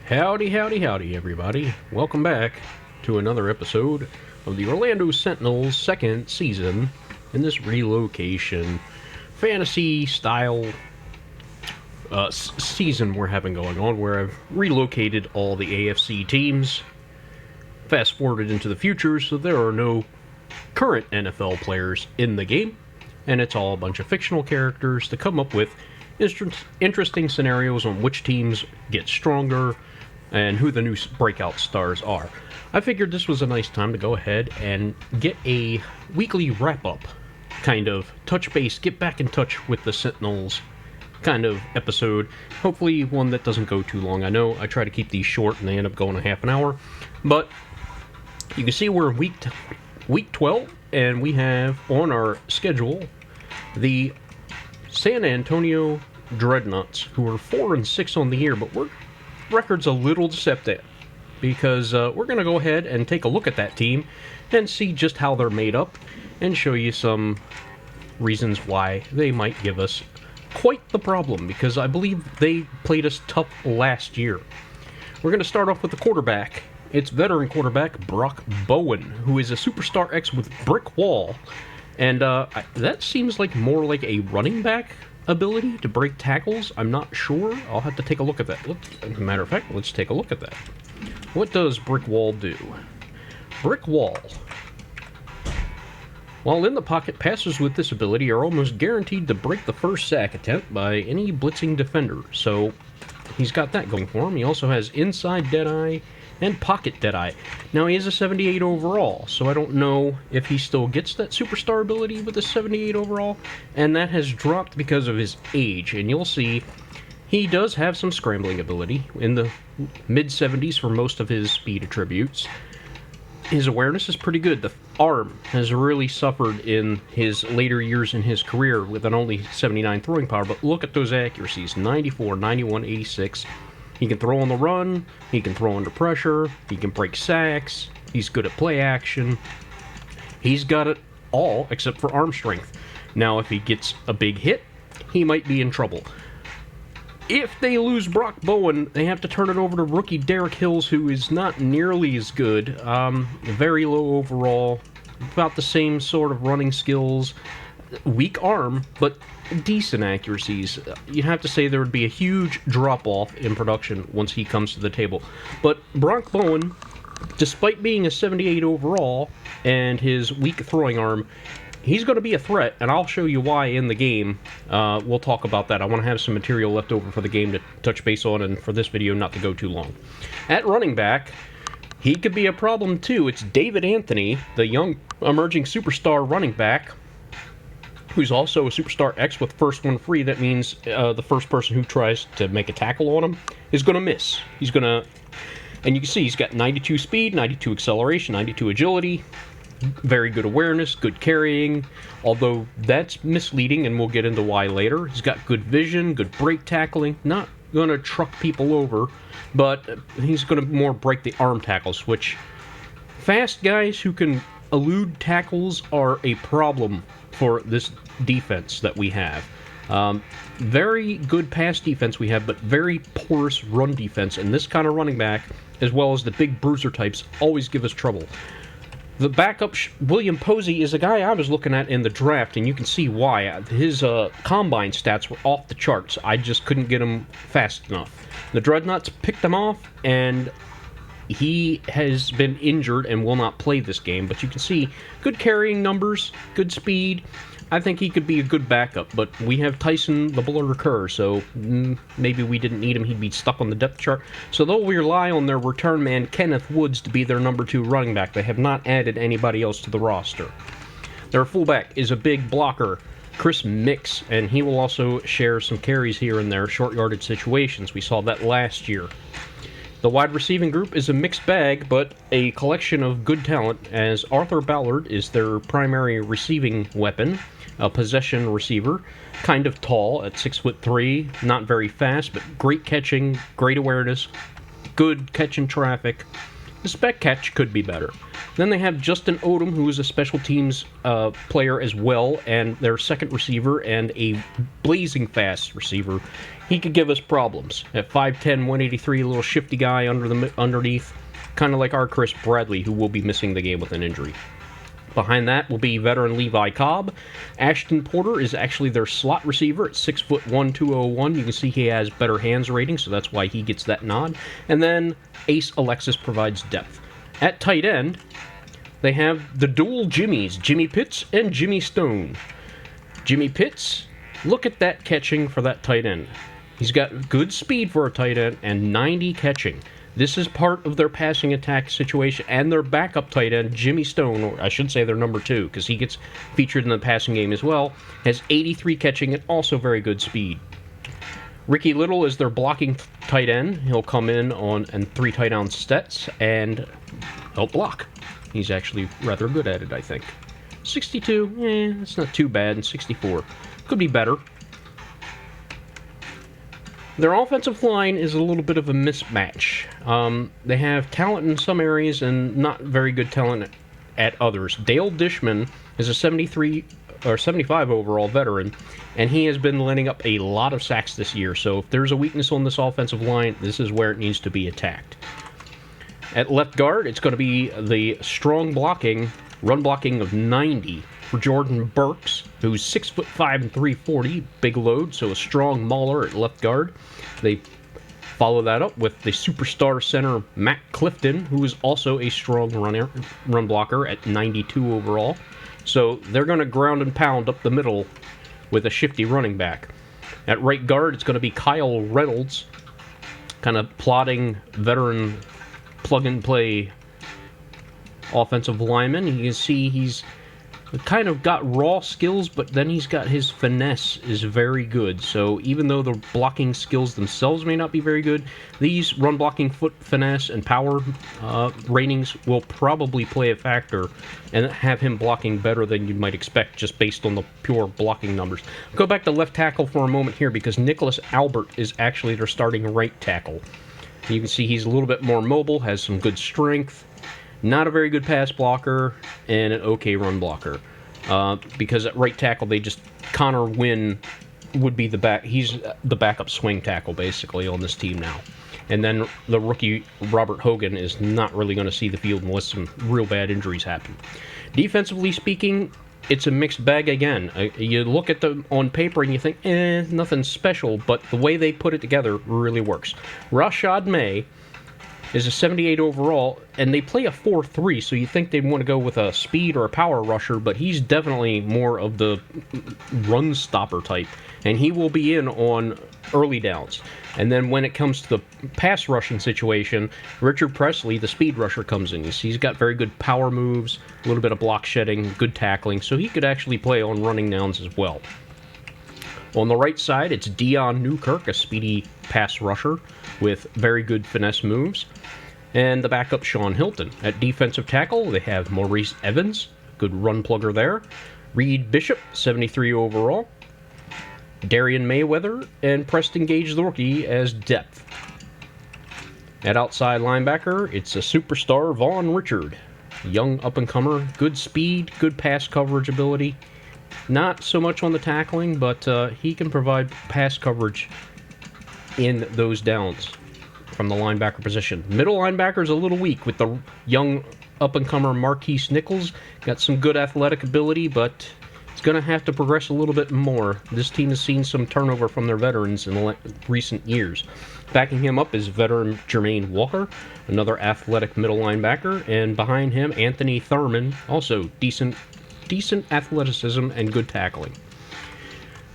Howdy, howdy, howdy, everybody. Welcome back to another episode of the Orlando Sentinels' second season in this relocation fantasy-style season we're having going on, where I've relocated all the AFC teams, fast-forwarded into the future, so there are no current NFL players in the game, and it's all a bunch of fictional characters to come up with interesting scenarios on which teams get stronger and who the new breakout stars are. I figured this was a nice time to go ahead and get a weekly wrap-up, kind of touch base, get back in touch with the Sentinels kind of episode. Hopefully one that doesn't go too long. I know I try to keep these short and they end up going a half an hour, but you can see we're in week 12, and we have on our schedule the San Antonio Dreadnoughts, who are 4-6 on the year, but we're record's a little deceptive because we're going to go ahead and take a look at that team and see just how they're made up and show you some reasons why they might give us quite the problem, because I believe they played us tough last year. We're going to start off with the quarterback. It's veteran quarterback Brock Bowen, who is a Superstar X with Brick Wall, and that seems like more like a running back ability to break tackles. I'm not sure. I'll have to take a look at that. As a matter of fact, let's take a look at that. What does Brick Wall do? Brick Wall. While in the pocket, passers with this ability are almost guaranteed to break the first sack attempt by any blitzing defender. So he's got that going for him. He also has inside Deadeye and pocket Deadeye. Now he is a 78 overall, so I don't know if he still gets that superstar ability with a 78 overall, and that has dropped because of his age. And you'll see he does have some scrambling ability in the mid-70s for most of his speed attributes. His awareness is pretty good. The arm has really suffered in his later years in his career with an only 79 throwing power, but look at those accuracies: 94, 91, 86. He can throw on the run, he can throw under pressure, he can break sacks, he's good at play action. He's got it all except for arm strength. Now, if he gets a big hit, he might be in trouble. If they lose Brock Bowen, they have to turn it over to rookie Derek Hills, who is not nearly as good. Very low overall, about the same sort of running skills. Weak arm, but decent accuracies. You'd have to say there would be a huge drop-off in production once he comes to the table. But Brock Bowen, despite being a 78 overall and his weak throwing arm, he's going to be a threat, and I'll show you why in the game. We'll talk about that. I want to have some material left over for the game to touch base on, and for this video not to go too long. At running back, he could be a problem too. It's David Anthony, the young emerging superstar running back, who's also a Superstar X with first one free. That means the first person who tries to make a tackle on him is going to miss. He's going to... And you can see he's got 92 speed, 92 acceleration, 92 agility, very good awareness, good carrying, although that's misleading, and we'll get into why later. He's got good vision, good break tackling, not going to truck people over, but he's going to more break the arm tackles, which fast guys who can elude tackles are a problem for this defense that we have. Very good pass defense we have, but very porous run defense, and this kind of running back, as well as the big bruiser types, always give us trouble. The backup, William Posey, is a guy I was looking at in the draft, and you can see why. His combine stats were off the charts. I just couldn't get him fast enough. The Dreadnoughts picked him off, and he has been injured and will not play this game, but you can see good carrying numbers, good speed. I think he could be a good backup, but we have Tyson the Blur Kerr, so maybe we didn't need him. He'd be stuck on the depth chart. So they'll rely on their return man, Kenneth Woods, to be their number 2 running back. They have not added anybody else to the roster. Their fullback is a big blocker, Chris Mix, and he will also share some carries here and there, short yardage situations. We saw that last year. The wide receiving group is a mixed bag, but a collection of good talent, as Arthur Ballard is their primary receiving weapon, a possession receiver, kind of tall at 6'3", not very fast, but great catching, great awareness, good catching traffic. The spec catch could be better. Then they have Justin Odom, who is a special teams player as well, and their second receiver, and a blazing fast receiver. He could give us problems. At 5'10", 183, a little shifty guy underneath, kind of like our Chris Bradley, who will be missing the game with an injury. Behind that will be veteran Levi Cobb. Ashton Porter is actually their slot receiver at 6'1", 201. You can see he has better hands rating, so that's why he gets that nod. And then Ace Alexis provides depth. At tight end, they have the dual Jimmies, Jimmy Pitts and Jimmy Stone. Jimmy Pitts, look at that catching for that tight end. He's got good speed for a tight end and 90 catching. This is part of their passing attack situation, and their backup tight end, Jimmy Stone, or I should say their number 2, because he gets featured in the passing game as well, has 83 catching and also very good speed. Ricky Little is their blocking tight end. He'll come in on 3 tight end sets and help block. He's actually rather good at it, I think. 62, that's not too bad, and 64. Could be better. Their offensive line is a little bit of a mismatch. They have talent in some areas and not very good talent at others. Dale Dishman is a 73 or 75 overall veteran, and he has been letting up a lot of sacks this year. So if there's a weakness on this offensive line, this is where it needs to be attacked. At left guard, it's going to be the strong blocking, run blocking of 90 for Jordan Burks, who's 6'5" and 340, big load, so a strong mauler at left guard. They follow that up with the superstar center Matt Clifton, who is also a strong run blocker at 92 overall. So they're going to ground and pound up the middle with a shifty running back. At right guard, it's going to be Kyle Reynolds, kind of plotting veteran plug-and-play offensive lineman. You can see he's kind of got raw skills, but then he's got his finesse is very good. So even though the blocking skills themselves may not be very good, these run blocking, foot finesse, and power ratings will probably play a factor and have him blocking better than you might expect just based on the pure blocking numbers. Go back to left tackle for a moment here because Nicholas Albert is actually their starting right tackle. You can see he's a little bit more mobile, has some good strength, not a very good pass blocker, and an okay run blocker. Because at right tackle, Connor Wynn would be the back. He's the backup swing tackle, basically, on this team now. And then the rookie Robert Hogan is not really going to see the field unless some real bad injuries happen. Defensively speaking, it's a mixed bag again. You look at them on paper and you think, nothing special, but the way they put it together really works. Rashad May is a 78 overall, and they play a 4-3, so you think they'd want to go with a speed or a power rusher, but he's definitely more of the run stopper type, and he will be in on early downs. And then when it comes to the pass rushing situation, Richard Presley, the speed rusher, comes in. You see he's got very good power moves, a little bit of block shedding, good tackling, so he could actually play on running downs as well. On the right side, it's Dion Newkirk, a speedy pass rusher with very good finesse moves. And the backup, Sean Hilton. At defensive tackle, they have Maurice Evans, good run plugger there. Reed Bishop, 73 overall. Darian Mayweather, and Preston Gage, the rookie, as depth. At outside linebacker, it's a superstar, Vaughn Richard. Young up-and-comer, good speed, good pass coverage ability. Not so much on the tackling, but he can provide pass coverage in those downs from the linebacker position. Middle linebacker is a little weak with the young up-and-comer Marquise Nichols. Got some good athletic ability, but it's going to have to progress a little bit more. This team has seen some turnover from their veterans in the recent years. Backing him up is veteran Jermaine Walker, another athletic middle linebacker, and behind him, Anthony Thurman, also decent athleticism and good tackling.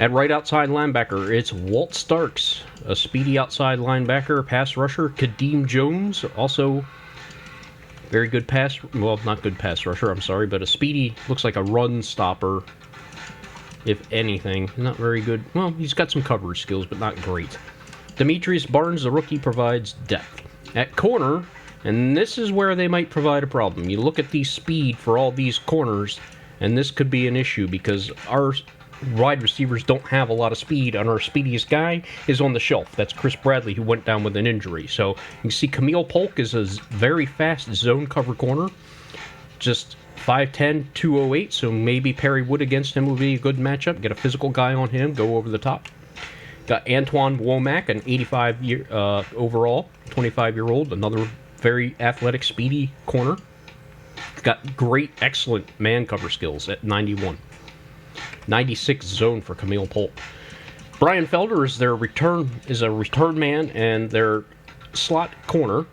At right outside linebacker, it's Walt Starks, a speedy outside linebacker, pass rusher. Kadeem Jones, also very good not good pass rusher, I'm sorry, but a speedy, looks like a run stopper, if anything. Not very good. Well, he's got some coverage skills, but not great. Demetrius Barnes, the rookie, provides depth. At corner, and this is where they might provide a problem. You look at the speed for all these corners, and this could be an issue because our wide receivers don't have a lot of speed, and our speediest guy is on the shelf. That's Chris Bradley, who went down with an injury. So you can see Camille Polk is a very fast zone cover corner. just 5'10", 208, so maybe Perry Wood against him would be a good matchup. Get a physical guy on him, go over the top. Got Antoine Womack, an 85-year overall, 25-year-old, another very athletic, speedy corner. Got great, excellent man cover skills at 91. 96 zone for Camille Polk. Brian Felder is a return man and their slot corner.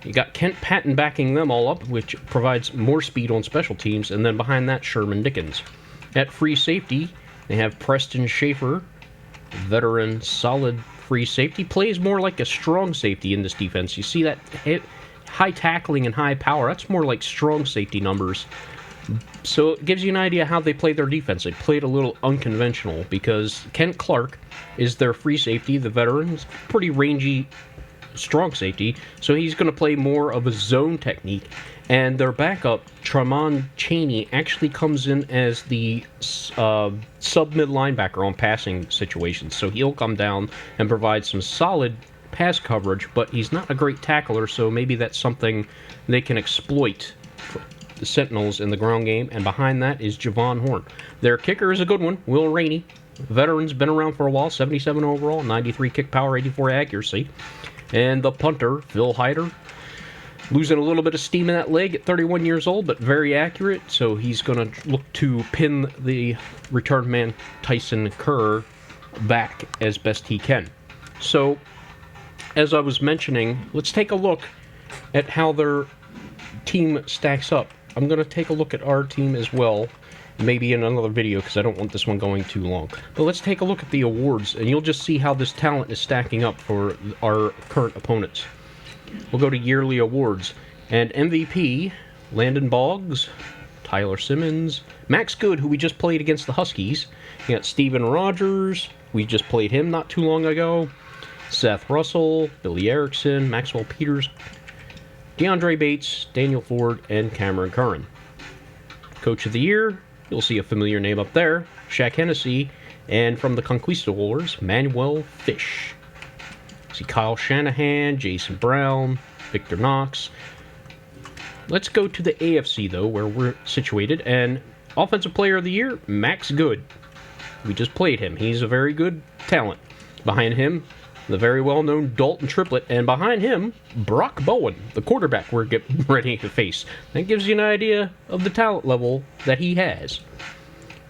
You got Kent Patton backing them all up, which provides more speed on special teams, and then behind that, Sherman Dickens. At free safety, they have Preston Schaefer, veteran, solid free safety. Plays more like a strong safety in this defense. You see that high tackling and high power. That's more like strong safety numbers. So it gives you an idea how they play their defense. They played a little unconventional because Kent Clark is their free safety, the veteran. Pretty rangy, strong safety, so he's going to play more of a zone technique. And their backup, Tramon Chaney, actually comes in as the sub-mid linebacker on passing situations. So he'll come down and provide some solid pass coverage, but he's not a great tackler, so maybe that's something they can exploit the Sentinels in the ground game. And behind that is Javon Horn. Their kicker is a good one, Will Rainey. Veteran's been around for a while, 77 overall, 93 kick power, 84 accuracy. And the punter, Phil Hyder, losing a little bit of steam in that leg at 31 years old, but very accurate, so he's going to look to pin the return man Tyson Kerr back as best he can. So, as I was mentioning, let's take a look at how their team stacks up. I'm going to take a look at our team as well, maybe in another video because I don't want this one going too long. But let's take a look at the awards, and you'll just see how this talent is stacking up for our current opponents. We'll go to yearly awards, and MVP, Landon Boggs, Tyler Simmons, Max Good, who we just played against the Huskies. You got Steven Rogers, we just played him not too long ago. Seth Russell, Billy Erickson, Maxwell Peters, DeAndre Bates, Daniel Ford, and Cameron Curran. Coach of the Year, you'll see a familiar name up there, Shaq Hennessy, and from the Conquistadors, Manuel Fish. See Kyle Shanahan, Jason Brown, Victor Knox. Let's go to the AFC, though, where we're situated, and Offensive Player of the Year, Max Good. We just played him. He's a very good talent. Behind him, the very well-known Dalton Triplett, and behind him, Brock Bowen, the quarterback we're getting ready to face. That gives you an idea of the talent level that he has.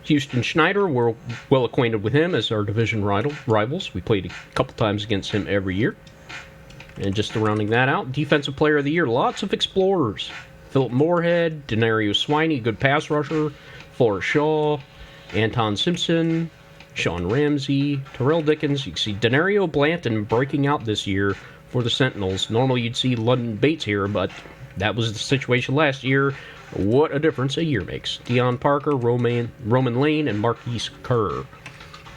Houston Schneider, we're well acquainted with him as our division rivals. We played a couple times against him every year. And just rounding that out, Defensive Player of the Year, lots of explorers. Philip Moorhead, Denario Swiney, good pass rusher, Forrest Shaw, Anton Simpson, Sean Ramsey, Terrell Dickens. You can see Denario Blanton breaking out this year for the Sentinels. Normally you'd see London Bates here, but that was the situation last year. What a difference a year makes. Deion Parker, Roman Lane, and Marquise Kerr.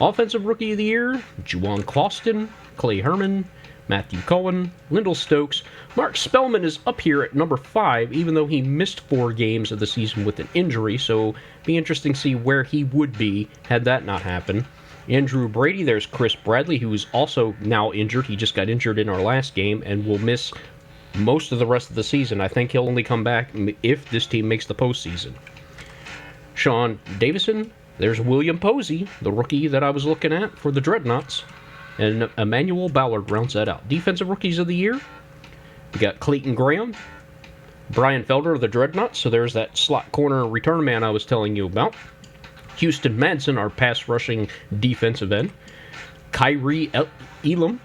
Offensive Rookie of the Year, Juwan Clauston, Clay Herman, Matthew Cohen, Lyndall Stokes. Mark Spellman is up here at number 5, even though he missed 4 games of the season with an injury, so be interesting to see where he would be had that not happened. Andrew Brady, there's Chris Bradley, who is also now injured. He just got injured in our last game and will miss most of the rest of the season. I think he'll only come back if this team makes the postseason. Sean Davison, there's William Posey, the rookie that I was looking at for the Dreadnoughts. And Emmanuel Ballard rounds that out. Defensive Rookies of the Year, we got Clayton Graham, Brian Felder of the Dreadnoughts, so there's that slot corner return man I was telling you about. Houston Madsen, our pass rushing defensive end. Kyrie Elam,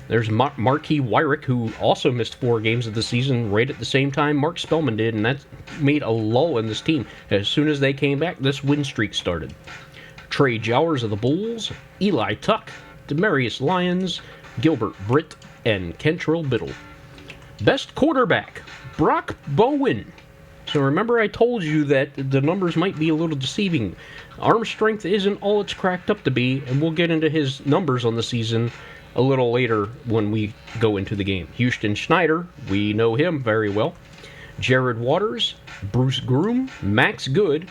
there's Marquis Wyrick, who also missed 4 games of the season right at the same time Mark Spellman did, and that made a lull in this team. As soon as they came back, this win streak started. Trey Jowers of the Bulls, Eli Tuck, Demarius Lyons, Gilbert Britt, and Kentrell Biddle. Best quarterback, Brock Bowen. So remember I told you that the numbers might be a little deceiving. Arm strength isn't all it's cracked up to be, and we'll get into his numbers on the season a little later when we go into the game. Houston Schneider, we know him very well. Jared Waters, Bruce Groom, Max Good,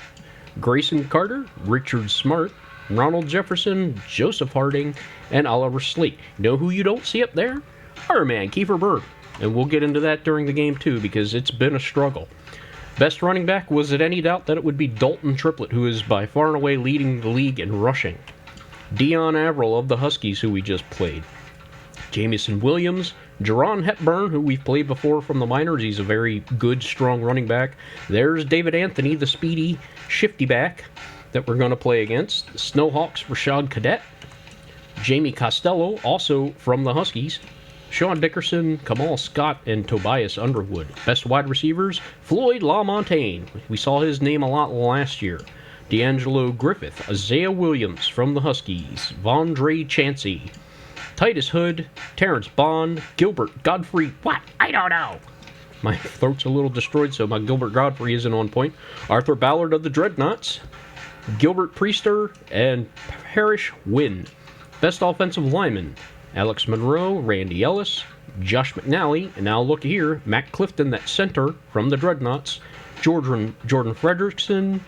Grayson Carter, Richard Smart, Ronald Jefferson, Joseph Harding, and Oliver Slate. You know who you don't see up there? Our man, Kiefer Bird. And we'll get into that during the game too, because it's been a struggle. Best running back, was it any doubt that it would be Dalton Triplett, who is by far and away leading the league in rushing. Dion Averill of the Huskies, who we just played. Jamison Williams, Jerron Hepburn, who we've played before from the minors. He's a very good, strong running back. There's David Anthony, the speedy, shifty back that we're going to play against. The Snowhawks, Rashad Cadet. Jamie Costello, also from the Huskies. Sean Dickerson, Kamal Scott, and Tobias Underwood. Best wide receivers, Floyd LaMontagne. We saw his name a lot last year. D'Angelo Griffith, Isaiah Williams from the Huskies. Vondre Chancey. Titus Hood, Terrence Bond, Gilbert Godfrey. What? I don't know. My throat's a little destroyed, so my Gilbert Godfrey isn't on point. Arthur Ballard of the Dreadnoughts. Gilbert Priester, and Parrish Wynn. Best offensive lineman, Alex Monroe, Randy Ellis, Josh McNally, and now look here, Matt Clifton, that center from the Dreadnoughts, Jordan Fredrickson,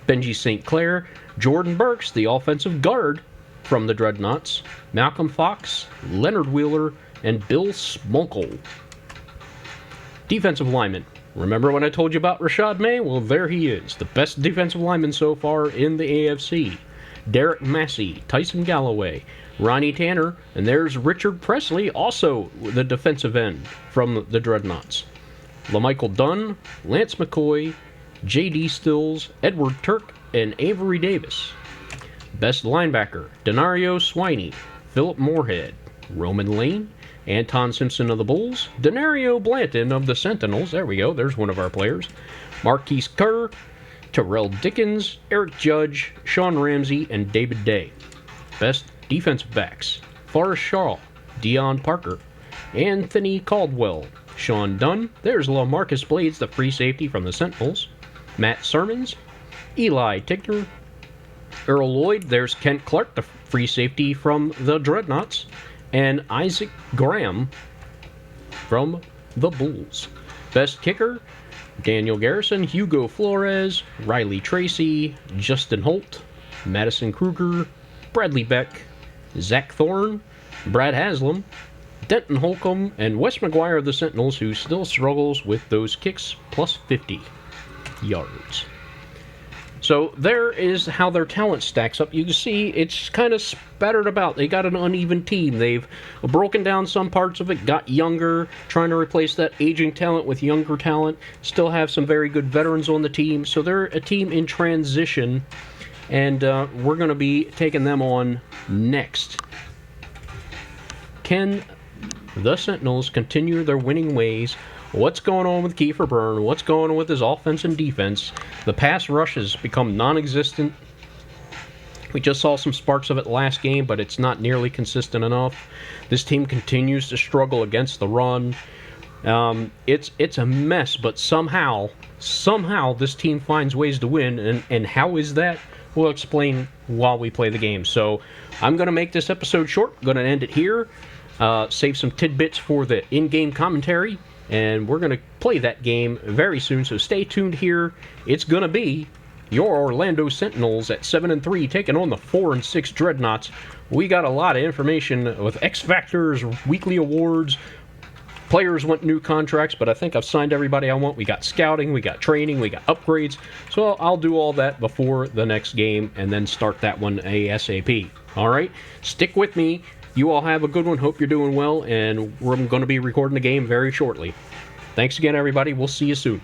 Benji St. Clair, Jordan Burks, the offensive guard from the Dreadnoughts, Malcolm Fox, Leonard Wheeler, and Bill Smonkle. Defensive lineman. Remember when I told you about Rashad May? Well, there he is, the best defensive lineman so far in the AFC. Derek Massey, Tyson Galloway, Ronnie Tanner, and there's Richard Presley, also the defensive end from the Dreadnoughts. LaMichael Dunn, Lance McCoy, J.D. Stills, Edward Turk, and Avery Davis. Best linebacker, Denario Swiney, Philip Moorhead, Roman Lane, Anton Simpson of the Bulls, Denario Blanton of the Sentinels, there we go, there's one of our players, Marquise Kerr, Terrell Dickens, Eric Judge, Sean Ramsey, and David Day. Best defensive backs, Forrest Shaw, Dion Parker, Anthony Caldwell, Sean Dunn, there's LaMarcus Blades, the free safety from the Sentinels, Matt Sermons, Eli Tigner, Earl Lloyd, there's Kent Clark, the free safety from the Dreadnoughts, and Isaac Graham from the Bulls. Best kicker, Daniel Garrison, Hugo Flores, Riley Tracy, Justin Holt, Madison Kruger, Bradley Beck, Zach Thorne, Brad Haslam, Denton Holcomb, and Wes McGuire of the Sentinels, who still struggles with those kicks plus 50 yards. So there is how their talent stacks up. You can see it's kind of spattered about. They got an uneven team. They've broken down some parts of it, got younger, trying to replace that aging talent with younger talent. Still have some very good veterans on the team. So they're a team in transition, and we're going to be taking them on next. Can the Sentinels continue their winning ways? What's going on with Kiefer Byrne? What's going on with his offense and defense? The pass rush has become non-existent. We just saw some sparks of it last game, but it's not nearly consistent enough. This team continues to struggle against the run. It's a mess, but somehow this team finds ways to win. And how is that? We'll explain while we play the game. So I'm going to make this episode short. I'm going to end it here. Save some tidbits for the in-game commentary. And we're going to play that game very soon, so stay tuned here. It's going to be your Orlando Sentinels at 7-3 taking on the 4-6 Dreadnoughts. We got a lot of information with X Factors, weekly awards. Players want new contracts, but I think I've signed everybody I want. We got scouting, we got training, we got upgrades. So I'll do all that before the next game and then start that one ASAP. All right? Stick with me. You all have a good one. Hope you're doing well, and we're going to be recording the game very shortly. Thanks again, everybody. We'll see you soon.